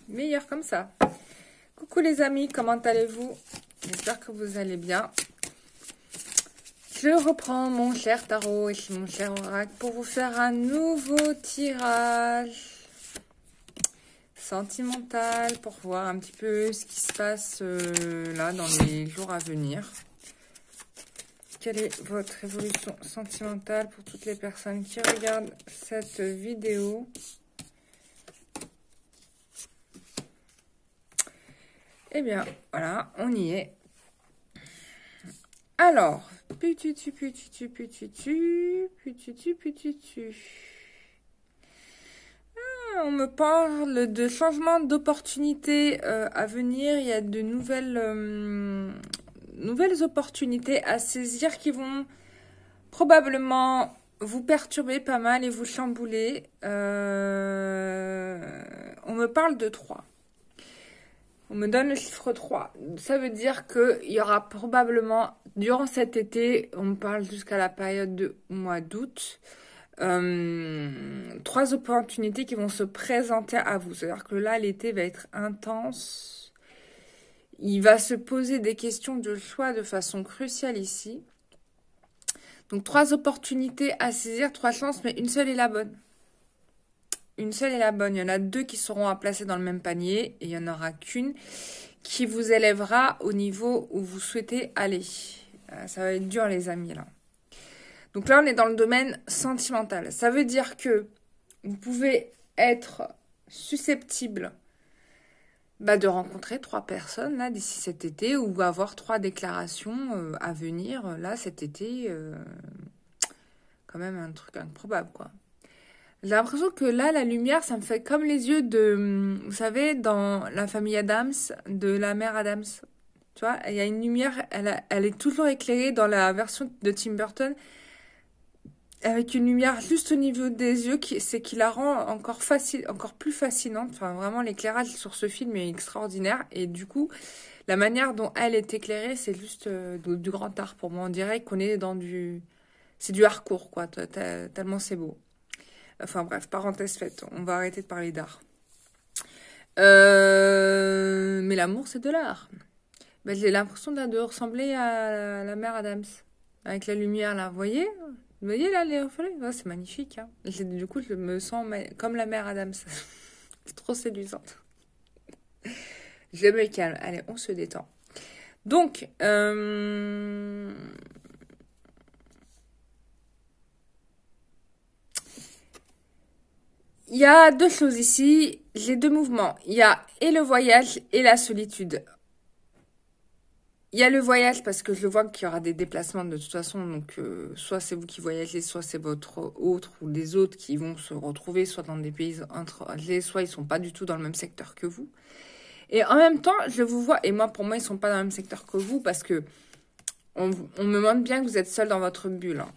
meilleur comme ça. Coucou les amis, comment allez-vous? J'espère que vous allez bien. Je reprends mon cher tarot et mon cher oracle pour vous faire un nouveau tirage sentimental pour voir un petit peu ce qui se passe là dans les jours à venir. Quelle est votre évolution sentimentale pour toutes les personnes qui regardent cette vidéo? Eh bien, voilà, on y est. Alors, on me parle de changement d'opportunités à venir. Il y a de nouvelles opportunités à saisir qui vont probablement vous perturber pas mal et vous chambouler. On me parle de 3. On me donne le chiffre 3. Ça veut dire qu'il y aura probablement, durant cet été, on me parle jusqu'à la période de mois d'août, 3 opportunités qui vont se présenter à vous. C'est-à-dire que là, l'été va être intense. Il va se poser des questions de choix de façon cruciale ici. Donc, 3 opportunités à saisir, 3 chances, mais une seule est la bonne. Une seule est la bonne. Il y en a 2 qui seront à placer dans le même panier. Et il n'y en aura qu'une qui vous élèvera au niveau où vous souhaitez aller. Ça va être dur, les amis, là. Donc là, on est dans le domaine sentimental. Ça veut dire que vous pouvez être susceptible de rencontrer 3 personnes là d'ici cet été ou avoir 3 déclarations à venir là cet été. Quand même un truc improbable, quoi. J'ai l'impression que là, la lumière, ça me fait comme les yeux de... Vous savez, dans la famille Adams, de la mère Adams. Tu vois, il y a une lumière, elle est toujours éclairée dans la version de Tim Burton, avec une lumière juste au niveau des yeux, c'est qui la rend encore plus fascinante. Enfin, vraiment, l'éclairage sur ce film est extraordinaire. Et du coup, la manière dont elle est éclairée, c'est juste du grand art pour moi. On dirait qu'on est dans du... C'est du hardcore, quoi, tellement c'est beau. Enfin bref, parenthèse faite, on va arrêter de parler d'art. Mais l'amour, c'est de l'art. J'ai l'impression de ressembler à la mère Adams. Avec la lumière là, vous voyez? Vous voyez là les reflets? Ouais, c'est magnifique. Hein. Du coup, je me sens comme la mère Adams. C'est trop séduisante. Je me calme. Allez, on se détend. Donc, il y a 2 choses ici, j'ai 2 mouvements. Il y a et le voyage et la solitude. Il y a le voyage parce que je vois qu'il y aura des déplacements de toute façon. Donc, soit c'est vous qui voyagez, soit c'est votre autre ou les autres qui vont se retrouver, soit dans des pays étrangers, soit ils sont pas du tout dans le même secteur que vous. Et en même temps, je vous vois, et moi, pour moi, ils sont pas dans le même secteur que vous parce que on me montre bien que vous êtes seul dans votre bulle. Hein.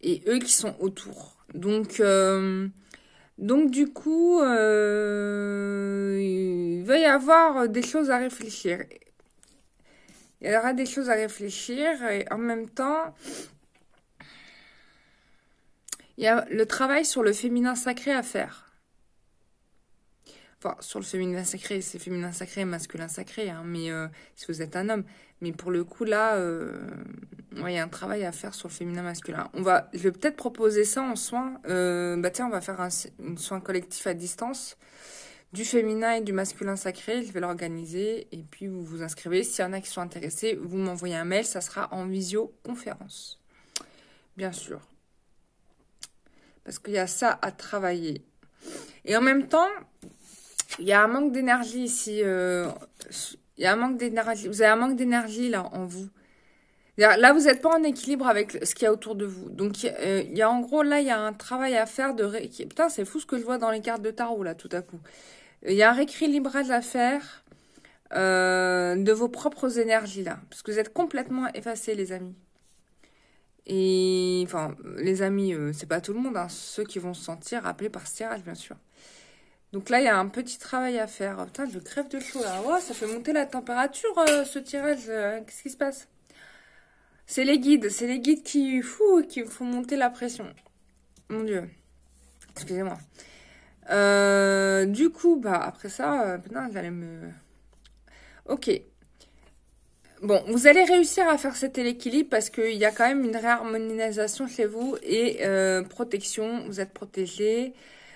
Et eux qui sont autour. Donc du coup, il va y avoir des choses à réfléchir. Il y aura des choses à réfléchir et en même temps, il y a le travail sur le féminin sacré à faire. Enfin, sur le féminin sacré, c'est féminin sacré et masculin sacré, hein, mais si vous êtes un homme. Mais pour le coup, là, il y a un travail à faire sur le féminin masculin. Je vais peut-être proposer ça en soin. Tiens, on va faire un soin collectif à distance du féminin et du masculin sacré. Je vais l'organiser et puis vous vous inscrivez. S'il y en a qui sont intéressés, vous m'envoyez un mail. Ça sera en visioconférence. Bien sûr. Parce qu'il y a ça à travailler. Et en même temps, il y a un manque d'énergie ici. Il y a un manque d'énergie. Vous avez un manque d'énergie là en vous. Là, vous n'êtes pas en équilibre avec ce qu'il y a autour de vous. Donc, il y a en gros, là, il y a un travail à faire de... Putain, c'est fou ce que je vois dans les cartes de tarot, là, tout à coup. Il y a un rééquilibrage à faire de vos propres énergies, là. Parce que vous êtes complètement effacés, les amis. Et, enfin, les amis, c'est pas tout le monde, hein. Ceux qui vont se sentir appelés par ce tirage, bien sûr. Donc là, il y a un petit travail à faire. Oh, putain, je crève de chaud, là. Oh, ça fait monter la température, ce tirage. Qu'est-ce qui se passe? C'est les guides qui font monter la pression. Mon Dieu. Excusez-moi. Du coup, bah, après ça, putain, j'allais me... Ok. Bon, vous allez réussir à faire cet équilibre parce qu'il y a quand même une réharmonisation chez vous et protection. Vous êtes protégé,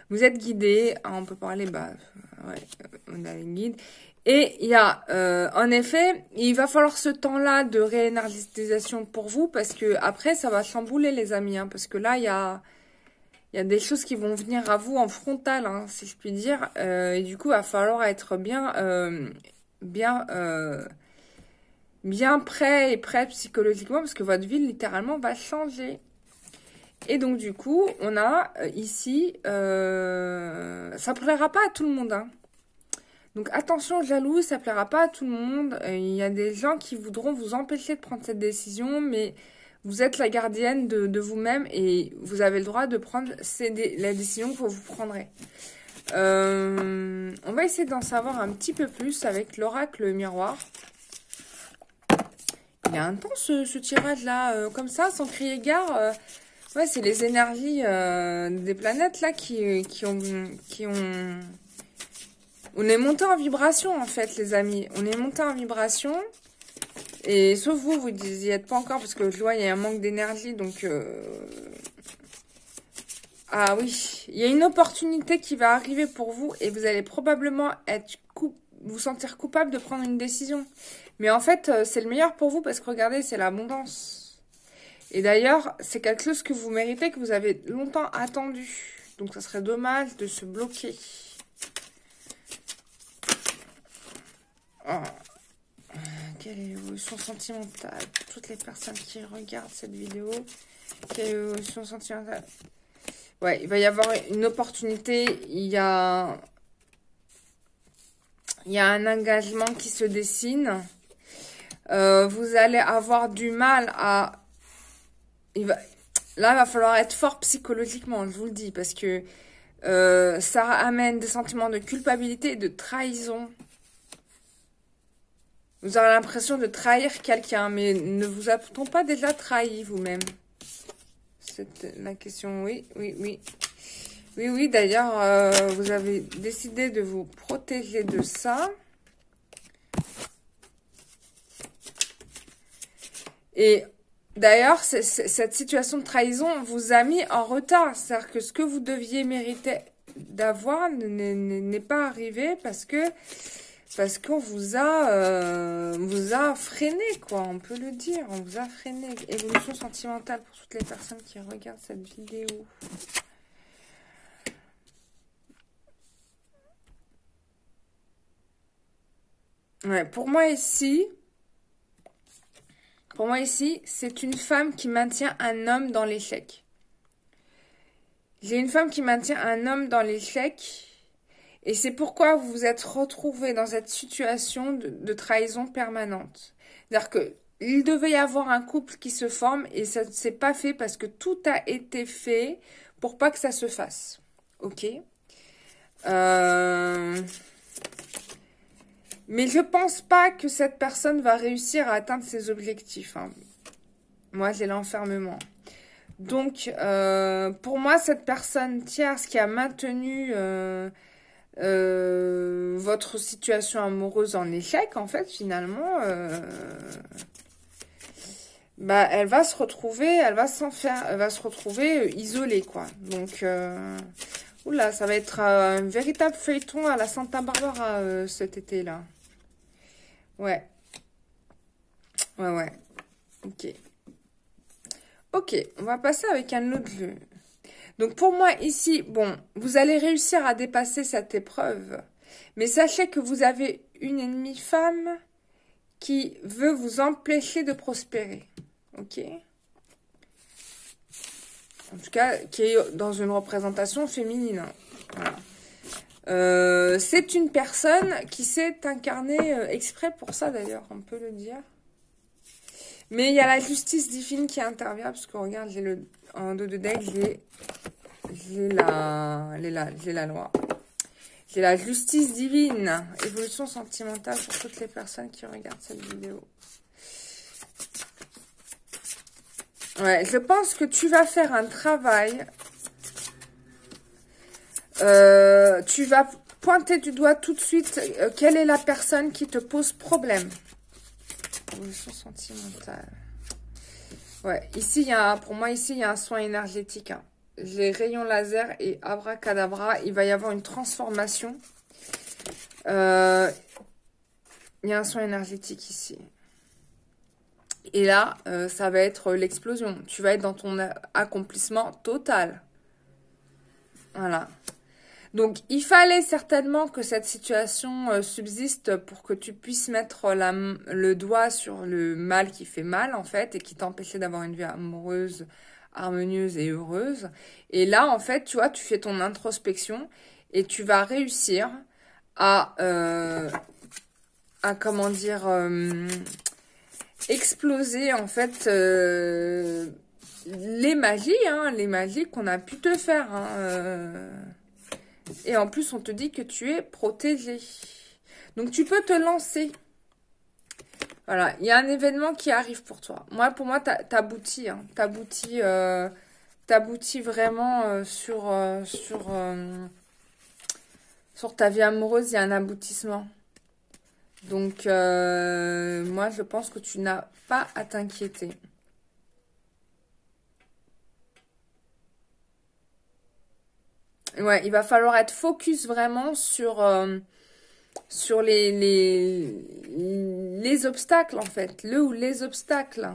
vous êtes guidé. Ah, on peut parler, bah, ouais, on a une guide. Et il y a, en effet, il va falloir ce temps-là de réénergétisation pour vous parce que après, ça va chambouler les amis, hein, parce que là, il y a des choses qui vont venir à vous en frontal, hein, si je puis dire. Et du coup, il va falloir être bien prêt et prête psychologiquement parce que votre vie, littéralement, va changer. Et donc, du coup, on a ici... ça plaira pas à tout le monde, hein. Donc, attention, jaloux, ça plaira pas à tout le monde. Il y a des gens qui voudront vous empêcher de prendre cette décision, mais... Vous êtes la gardienne de vous-même et vous avez le droit de prendre la décision que vous prendrez. On va essayer d'en savoir un petit peu plus avec l'oracle miroir. Il est intense ce tirage-là, comme ça, sans crier gare. Ouais, c'est les énergies des planètes là qui ont... On est monté en vibration en fait, les amis. On est monté en vibration. Et sauf vous, vous n'y êtes pas encore parce que je vois il y a un manque d'énergie. Donc, ah oui, il y a une opportunité qui va arriver pour vous et vous allez probablement vous sentir coupable de prendre une décision. Mais en fait, c'est le meilleur pour vous parce que regardez, c'est l'abondance. Et d'ailleurs, c'est quelque chose que vous méritez, que vous avez longtemps attendu. Donc, ça serait dommage de se bloquer. Oh. Quelle est l'évolution sentimentale pour toutes les personnes qui regardent cette vidéo? Quelle est l'évolution sentimentale? Ouais, il va y avoir une opportunité. Il y a un engagement qui se dessine. Vous allez avoir du mal à... Là, il va falloir être fort psychologiquement, je vous le dis, parce que ça amène des sentiments de culpabilité et de trahison. Vous aurez l'impression de trahir quelqu'un, mais ne vous a-t-on pas déjà trahi vous-même? C'est la question, oui, oui, oui. Oui, oui, d'ailleurs, vous avez décidé de vous protéger de ça. Et d'ailleurs, cette situation de trahison vous a mis en retard. C'est-à-dire que ce que vous deviez mériter d'avoir n'est pas arrivé parce qu'on vous a freiné, quoi, on peut le dire, on vous a freiné. Évolution sentimentale pour toutes les personnes qui regardent cette vidéo. Ouais, pour moi ici, c'est une femme qui maintient un homme dans l'échec. J'ai une femme qui maintient un homme dans l'échec. Et c'est pourquoi vous vous êtes retrouvés dans cette situation de trahison permanente. C'est-à-dire qu'il devait y avoir un couple qui se forme et ça ne s'est pas fait parce que tout a été fait pour pas que ça se fasse. Ok. Mais je pense pas que cette personne va réussir à atteindre ses objectifs, hein. Moi, j'ai l'enfermement. Donc, pour moi, cette personne tierce qui a maintenu... votre situation amoureuse en échec, en fait, finalement, bah, elle va se retrouver isolée, quoi. Donc, oula, ça va être un véritable feuilleton à la Santa Barbara cet été-là. Ouais. Ouais, ouais. Ok. Ok, on va passer avec un autre jeu. Donc pour moi ici, bon, vous allez réussir à dépasser cette épreuve. Mais sachez que vous avez une ennemie femme qui veut vous empêcher de prospérer. Ok? En tout cas, qui est dans une représentation féminine. Voilà. C'est une personne qui s'est incarnée exprès pour ça d'ailleurs, on peut le dire. Mais il y a la justice divine qui intervient, parce que regarde, j'ai en dos de deck, j'ai la loi. J'ai la justice divine. Évolution sentimentale pour toutes les personnes qui regardent cette vidéo. Ouais, je pense que tu vas faire un travail Tu vas pointer du doigt tout de suite quelle est la personne qui te pose problème. Évolution sentimentale. Ouais, ici, pour moi, ici, il y a un soin énergétique. Hein. J'ai rayon laser et abracadabra. Il va y avoir une transformation. Il y a un soin énergétique ici. Et là, ça va être l'explosion. Tu vas être dans ton accomplissement total. Voilà. Donc, il fallait certainement que cette situation subsiste pour que tu puisses mettre le doigt sur le mal qui fait mal, en fait, et qui t'empêchait d'avoir une vie amoureuse, harmonieuse et heureuse. Et là, en fait, tu vois, tu fais ton introspection et tu vas réussir à comment dire, exploser, en fait, les magies qu'on a pu te faire, Et en plus, on te dit que tu es protégé. Donc, tu peux te lancer. Voilà, il y a un événement qui arrive pour toi. Pour moi, t'aboutis. Hein. T'aboutis vraiment sur ta vie amoureuse. Il y a un aboutissement. Donc, moi, je pense que tu n'as pas à t'inquiéter. Ouais, il va falloir être focus vraiment sur les obstacles, en fait. Le ou les obstacles.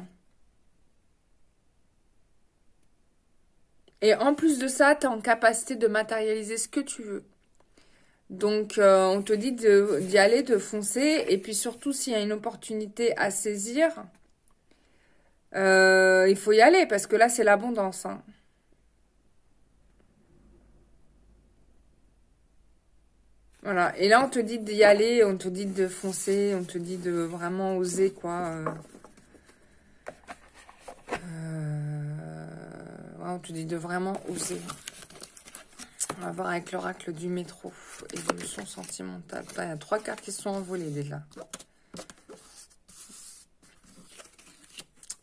Et en plus de ça, tu es en capacité de matérialiser ce que tu veux. Donc, on te dit d'y aller, de foncer. Et puis surtout, s'il y a une opportunité à saisir, il faut y aller parce que là, c'est l'abondance. Hein. Voilà. Et là, on te dit d'y aller, on te dit de foncer, on te dit de vraiment oser, quoi. Ouais, on te dit de vraiment oser. On va voir avec l'oracle du métro. Évolution sentimentale. Il y a 3 cartes qui sont envolées déjà.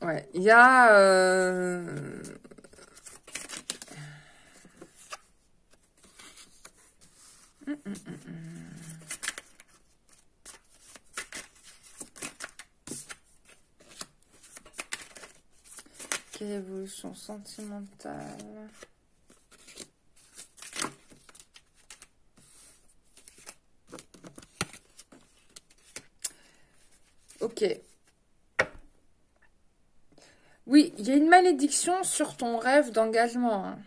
Ouais, il y a... Quelle évolution sentimentale? Ok. Oui, il y a une malédiction sur ton rêve d'engagement. Hein.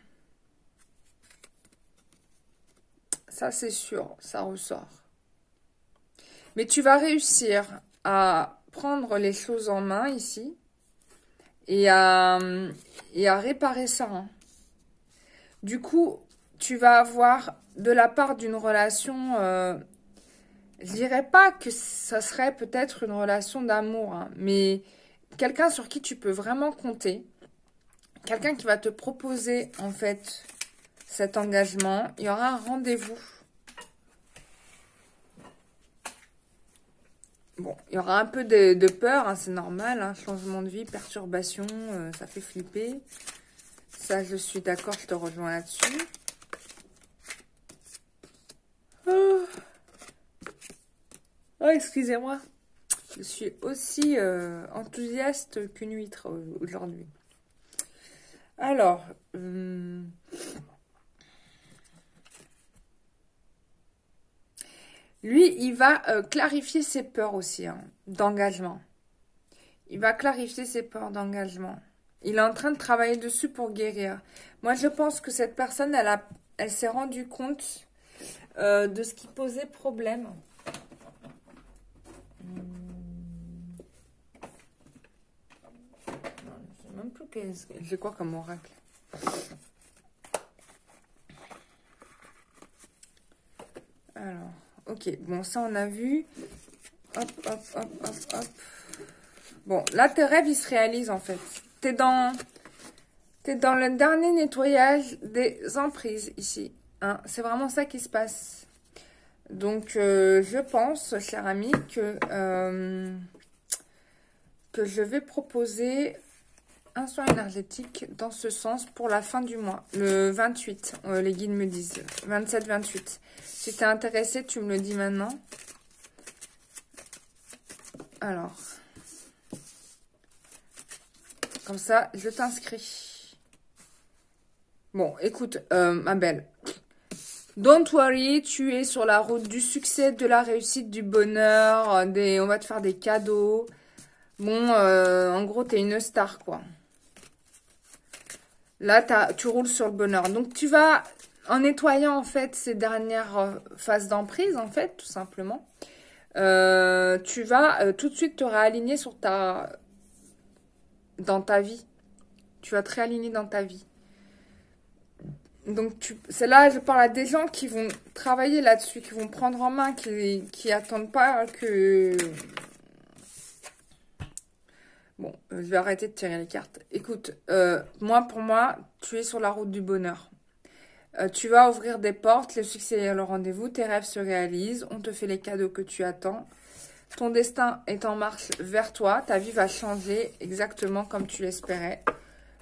Ça, c'est sûr, ça ressort. Mais tu vas réussir à prendre les choses en main ici et à réparer ça. Hein. Du coup, tu vas avoir de la part d'une relation... je dirais pas que ça serait peut-être une relation d'amour, hein, mais quelqu'un sur qui tu peux vraiment compter. Quelqu'un qui va te proposer, en fait, cet engagement. Il y aura un rendez-vous. Bon, il y aura un peu de peur, hein, c'est normal. Hein, changement de vie, perturbation, ça fait flipper. Ça, je suis d'accord, je te rejoins là-dessus. Oh, excusez-moi. Je suis aussi enthousiaste qu'une huître aujourd'hui. Alors, lui, il va clarifier ses peurs aussi, hein, d'engagement. Il va clarifier ses peurs d'engagement. Il est en train de travailler dessus pour guérir. Moi, je pense que cette personne, elle s'est rendue compte de ce qui posait problème. Je sais même plus j'ai quoi comme oracle. Alors, ok. Bon, ça, on a vu. Hop, hop, hop, hop, hop. Bon, là, tes rêves, ils se réalisent, en fait. T'es dans le dernier nettoyage des emprises, ici. Hein, c'est vraiment ça qui se passe. Donc, je pense, cher ami, que je vais proposer un soin énergétique dans ce sens pour la fin du mois. Le 28, les guides me disent. 27-28. Si t'es intéressé, tu me le dis maintenant. Alors. Comme ça, je t'inscris. Bon, écoute, ma belle. Don't worry, tu es sur la route du succès, de la réussite, du bonheur. On va te faire des cadeaux. Bon, en gros, t'es une star, quoi. Là, tu roules sur le bonheur. Donc, tu vas, en nettoyant, en fait, ces dernières phases d'emprise, en fait, tout simplement, tu vas tout de suite te réaligner dans ta vie. Tu vas te réaligner dans ta vie. Donc, c'est là, je parle à des gens qui vont travailler là-dessus, qui vont prendre en main, qui attendent pas que... Bon, je vais arrêter de tirer les cartes. Écoute, pour moi, tu es sur la route du bonheur. Tu vas ouvrir des portes, le succès est le rendez-vous, tes rêves se réalisent, on te fait les cadeaux que tu attends. Ton destin est en marche vers toi, ta vie va changer exactement comme tu l'espérais.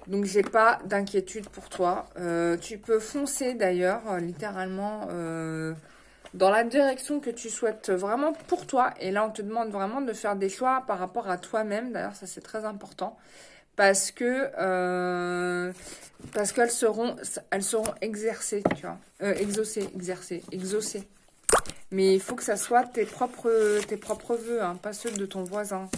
Donc, j'ai pas d'inquiétude pour toi. Tu peux foncer d'ailleurs, littéralement, dans la direction que tu souhaites vraiment pour toi. Et là, on te demande vraiment de faire des choix par rapport à toi-même. D'ailleurs, ça, c'est très important. Parce qu'elles seront exercées, tu vois. Exaucées. Mais il faut que ça soit tes propres vœux, hein, pas ceux de ton voisin.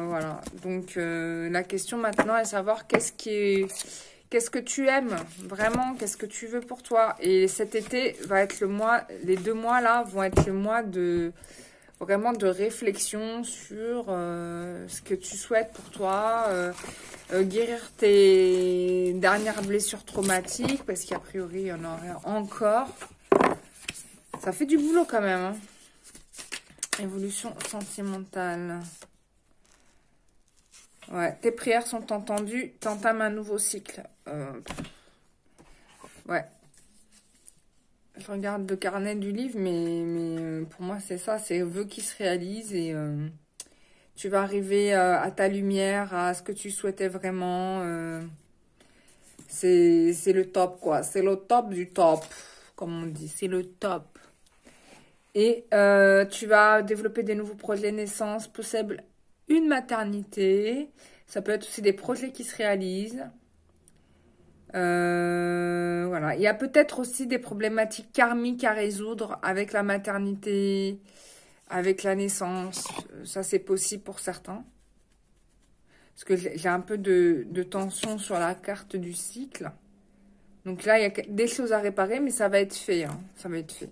Voilà. Donc, la question maintenant est de savoir qu'est-ce que tu aimes vraiment, qu'est-ce que tu veux pour toi. Et cet été va être le mois, les 2 mois là vont être le mois vraiment de réflexion sur ce que tu souhaites pour toi, guérir tes dernières blessures traumatiques, parce qu'a priori, il y en aurait encore. Ça fait du boulot quand même, hein. Évolution sentimentale. Ouais, tes prières sont entendues, t'entames un nouveau cycle. Ouais. Je regarde le carnet du livre, mais pour moi, c'est ça. C'est vœux qui se réalisent et tu vas arriver à ta lumière, à ce que tu souhaitais vraiment. C'est le top, quoi. C'est le top du top, comme on dit. C'est le top. Et tu vas développer des nouveaux projets de naissance, possible une maternité. Ça peut être aussi des projets qui se réalisent. Voilà. Il y a peut-être aussi des problématiques karmiques à résoudre avec la maternité, avec la naissance. Ça, c'est possible pour certains. Parce que j'ai un peu de tension sur la carte du cycle. Donc là, il y a des choses à réparer, mais ça va être fait, hein. Ça va être fait.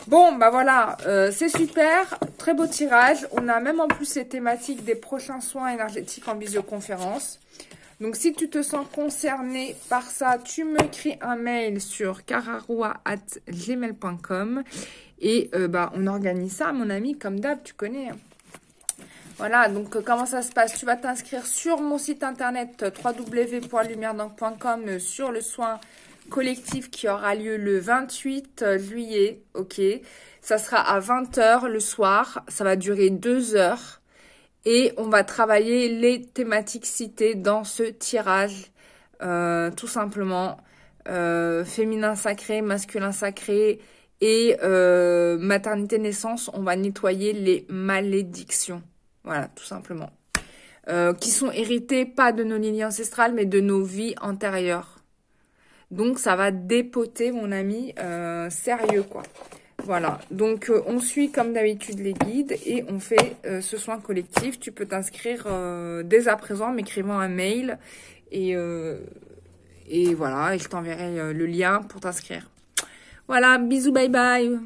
Bon, bah voilà, c'est super. Très beau tirage. On a même en plus les thématiques des prochains soins énergétiques en visioconférence. Donc, si tu te sens concerné par ça, tu m'écris un mail sur kararoua@gmail.com et on organise ça, mon ami, comme d'hab, tu connais. Voilà, donc comment ça se passe? Tu vas t'inscrire sur mon site internet www.lumieredank.com sur le soin collectif qui aura lieu le 28 juillet, ok? Ça sera à 20 h le soir, ça va durer 2 heures. Et on va travailler les thématiques citées dans ce tirage, tout simplement. Féminin sacré, masculin sacré et maternité-naissance. On va nettoyer les malédictions. Voilà, tout simplement. Qui sont héritées, pas de nos lignées ancestrales, mais de nos vies antérieures. Donc, ça va dépoter, mon ami, sérieux, quoi. Voilà, donc on suit comme d'habitude les guides et on fait ce soin collectif. Tu peux t'inscrire dès à présent en m'écrivant un mail et voilà, et je t'enverrai le lien pour t'inscrire. Voilà, bisous, bye bye.